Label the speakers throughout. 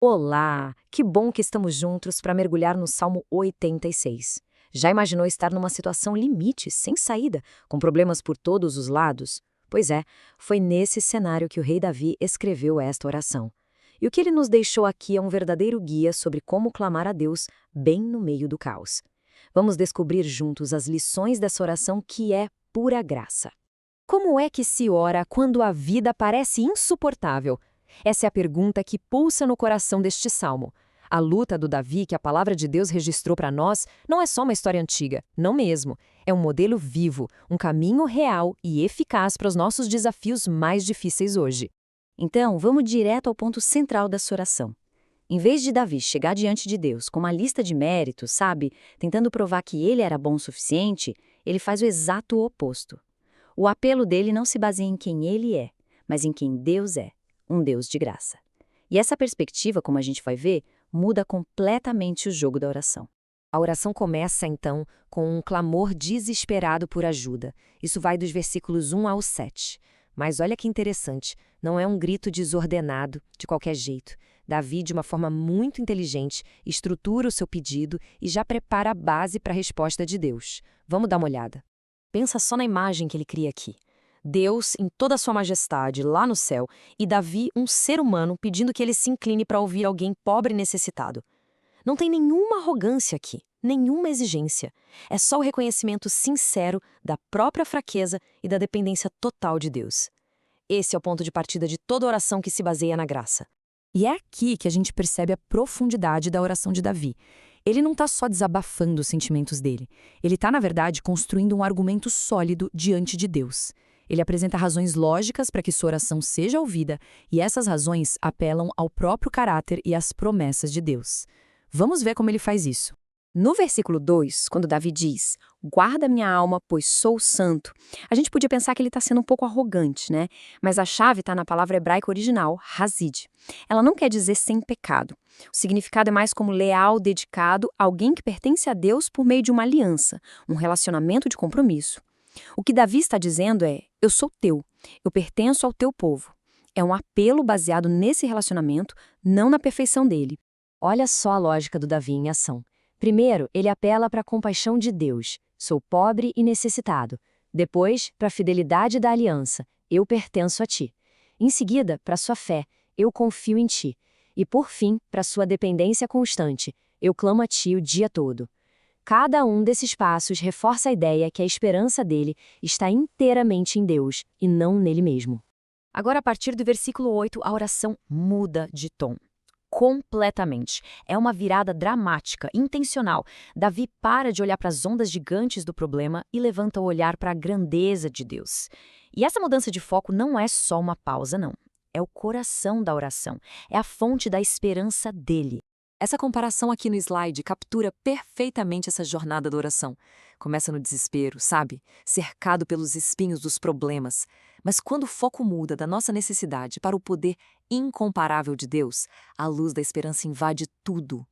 Speaker 1: Olá! Que bom que estamos juntos para mergulhar no Salmo 86. Já imaginou estar numa situação limite, sem saída, com problemas por todos os lados? Pois é, foi nesse cenário que o rei Davi escreveu esta oração. E o que ele nos deixou aqui é um verdadeiro guia sobre como clamar a Deus bem no meio do caos. Vamos descobrir juntos as lições dessa oração que é pura graça. Como é que se ora quando a vida parece insuportável? Essa é a pergunta que pulsa no coração deste salmo. A luta do Davi que a palavra de Deus registrou para nós não é só uma história antiga, não mesmo. É um modelo vivo, um caminho real e eficaz para os nossos desafios mais difíceis hoje. Então, vamos direto ao ponto central dessa oração. Em vez de Davi chegar diante de Deus com uma lista de méritos, sabe, tentando provar que ele era bom o suficiente, ele faz o exato oposto. O apelo dele não se baseia em quem ele é, mas em quem Deus é. Um Deus de graça. E essa perspectiva, como a gente vai ver, muda completamente o jogo da oração. A oração começa, então, com um clamor desesperado por ajuda. Isso vai dos versículos 1 ao 7. Mas olha que interessante, não é um grito desordenado, de qualquer jeito. Davi, de uma forma muito inteligente, estrutura o seu pedido e já prepara a base para a resposta de Deus. Vamos dar uma olhada. Pensa só na imagem que ele cria aqui. Deus em toda a sua majestade lá no céu e Davi, um ser humano, pedindo que ele se incline para ouvir alguém pobre e necessitado. Não tem nenhuma arrogância aqui, nenhuma exigência. É só o reconhecimento sincero da própria fraqueza e da dependência total de Deus. Esse é o ponto de partida de toda oração que se baseia na graça. E é aqui que a gente percebe a profundidade da oração de Davi. Ele não está só desabafando os sentimentos dele. Ele está, na verdade, construindo um argumento sólido diante de Deus. Ele apresenta razões lógicas para que sua oração seja ouvida, e essas razões apelam ao próprio caráter e às promessas de Deus. Vamos ver como ele faz isso. No versículo 2, quando Davi diz, "Guarda minha alma, pois sou santo", a gente podia pensar que ele está sendo um pouco arrogante, né? Mas a chave está na palavra hebraica original, hazid. Ela não quer dizer sem pecado. O significado é mais como leal, dedicado, alguém que pertence a Deus por meio de uma aliança, um relacionamento de compromisso. O que Davi está dizendo é, eu sou teu, eu pertenço ao teu povo. É um apelo baseado nesse relacionamento, não na perfeição dele. Olha só a lógica do Davi em ação. Primeiro, ele apela para a compaixão de Deus. Sou pobre e necessitado. Depois, para a fidelidade da aliança. Eu pertenço a ti. Em seguida, para a sua fé. Eu confio em ti. E por fim, para a sua dependência constante. Eu clamo a ti o dia todo. Cada um desses passos reforça a ideia que a esperança dele está inteiramente em Deus e não nele mesmo. Agora, a partir do versículo 8, a oração muda de tom. Completamente. É uma virada dramática, intencional. Davi para de olhar para as ondas gigantes do problema e levanta o olhar para a grandeza de Deus. E essa mudança de foco não é só uma pausa, não. É o coração da oração. É a fonte da esperança dele. Essa comparação aqui no slide captura perfeitamente essa jornada da oração. Começa no desespero, sabe? Cercado pelos espinhos dos problemas. Mas quando o foco muda da nossa necessidade para o poder incomparável de Deus, a luz da esperança invade tudo.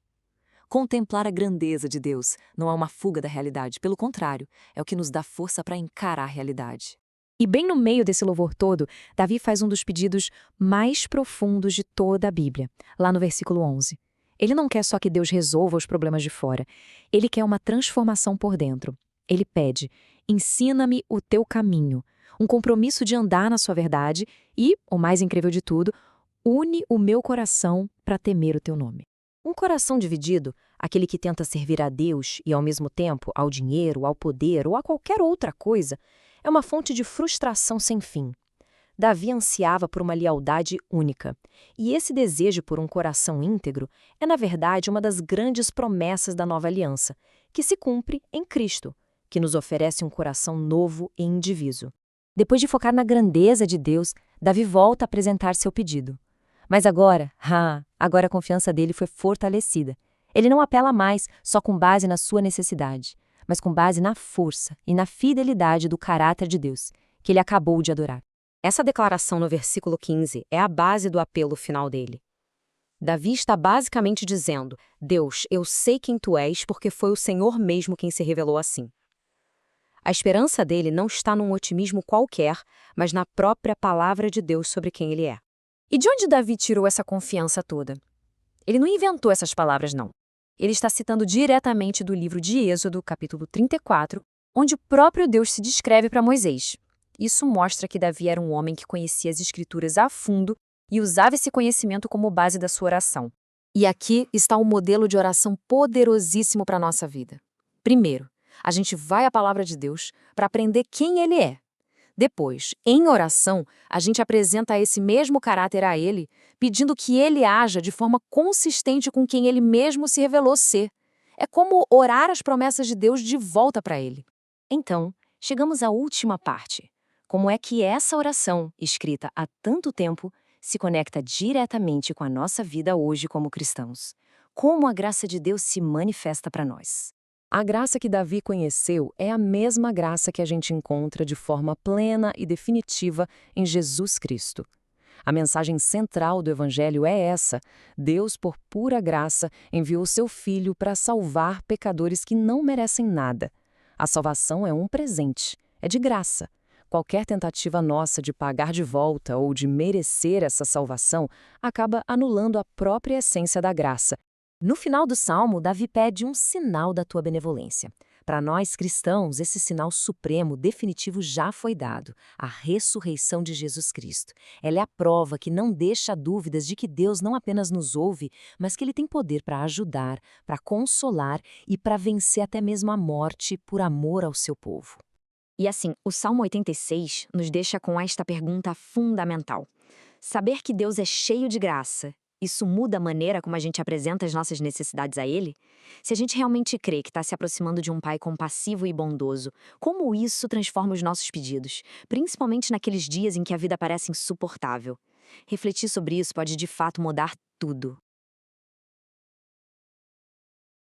Speaker 1: Contemplar a grandeza de Deus não é uma fuga da realidade, pelo contrário, é o que nos dá força para encarar a realidade. E bem no meio desse louvor todo, Davi faz um dos pedidos mais profundos de toda a Bíblia, lá no versículo 11. Ele não quer só que Deus resolva os problemas de fora. Ele quer uma transformação por dentro. Ele pede, ensina-me o teu caminho. Um compromisso de andar na sua verdade e, o mais incrível de tudo, une o meu coração para temer o teu nome. Um coração dividido, aquele que tenta servir a Deus e, ao mesmo tempo, ao dinheiro, ao poder ou a qualquer outra coisa, é uma fonte de frustração sem fim. Davi ansiava por uma lealdade única. E esse desejo por um coração íntegro é, na verdade, uma das grandes promessas da nova aliança, que se cumpre em Cristo, que nos oferece um coração novo e indiviso. Depois de focar na grandeza de Deus, Davi volta a apresentar seu pedido. Mas agora a confiança dele foi fortalecida. Ele não apela mais só com base na sua necessidade, mas com base na força e na fidelidade do caráter de Deus, que ele acabou de adorar. Essa declaração no versículo 15 é a base do apelo final dele. Davi está basicamente dizendo, Deus, eu sei quem tu és porque foi o Senhor mesmo quem se revelou assim. A esperança dele não está num otimismo qualquer, mas na própria palavra de Deus sobre quem ele é. E de onde Davi tirou essa confiança toda?
Speaker 2: Ele não inventou essas palavras, não. Ele está citando diretamente do livro de Êxodo, capítulo 34, onde o próprio Deus se descreve para Moisés. Isso mostra que Davi era um homem que conhecia as Escrituras a fundo e usava esse conhecimento como base da sua oração. E aqui está um modelo de oração poderosíssimo para a nossa vida. Primeiro, a gente vai à palavra de Deus para aprender quem Ele é. Depois, em oração, a gente apresenta esse mesmo caráter a Ele, pedindo que Ele haja de forma consistente com quem Ele mesmo se revelou ser. É como orar as promessas de Deus de volta para Ele. Então, chegamos à última parte. Como é que essa oração, escrita há tanto tempo, se conecta diretamente com a nossa vida hoje como cristãos? Como a graça de Deus se manifesta para nós?
Speaker 1: A graça que Davi conheceu é a mesma graça que a gente encontra de forma plena e definitiva em Jesus Cristo. A mensagem central do Evangelho é essa: Deus, por pura graça, enviou seu Filho para salvar pecadores que não merecem nada. A salvação é um presente, é de graça. Qualquer tentativa nossa de pagar de volta ou de merecer essa salvação acaba anulando a própria essência da graça. No final do Salmo, Davi pede um sinal da tua benevolência. Para nós cristãos, esse sinal supremo definitivo já foi dado, a ressurreição de Jesus Cristo. Ela é a prova que não deixa dúvidas de que Deus não apenas nos ouve, mas que Ele tem poder para ajudar, para consolar e para vencer até mesmo a morte por amor ao seu povo.
Speaker 2: E assim, o Salmo 86 nos deixa com esta pergunta fundamental. Saber que Deus é cheio de graça, isso muda a maneira como a gente apresenta as nossas necessidades a Ele? Se a gente realmente crê que está se aproximando de um Pai compassivo e bondoso, como isso transforma os nossos pedidos, principalmente naqueles dias em que a vida parece insuportável? Refletir sobre isso pode de fato mudar tudo.